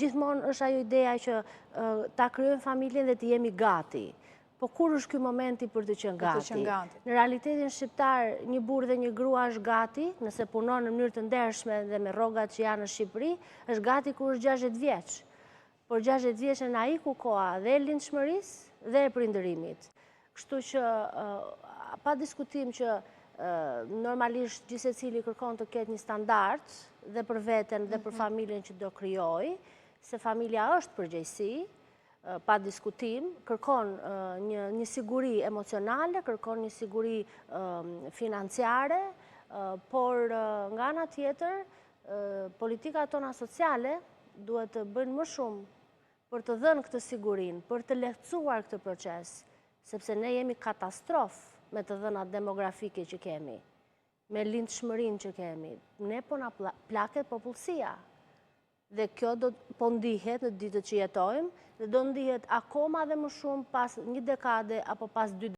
Gjithmonë është ajo ideja që ta krijojmë familjen dhe të jemi gati. Po kur është ky momenti për të qenë gati? Në realitetin shqiptar, një burrë dhe një grua është gati, nëse punon në mënyrë të ndershme dhe me rrogat që janë në Shqipëri, është gati kur është 60 vjeç. Por 60 vjeç na iku koha dhe e lindshmërisë dhe e prindërimit. Kështu që pa diskutim që normalisht gjithsecili kërkon të ketë një standard dhe për veten dhe për familjen që do krijojë, se familja është përgjegjësi, pa diskutim, kërkon një siguri emocionale, kërkon një siguri financiare, por nga ana tjetër, politikat tona sociale duhet të bëjnë më shumë për të dhënë këtë sigurinë, për të lehtësuar këtë proces, sepse ne jemi katastrofë me të dhënat demografike që kemi, me lindshmërinë që kemi. Ne po na plaket popullsia. Dhe kjo do po ndihet në ditët që jetojmë, dhe do ndihet akoma dhe më shumë pas një dekade apo pas 2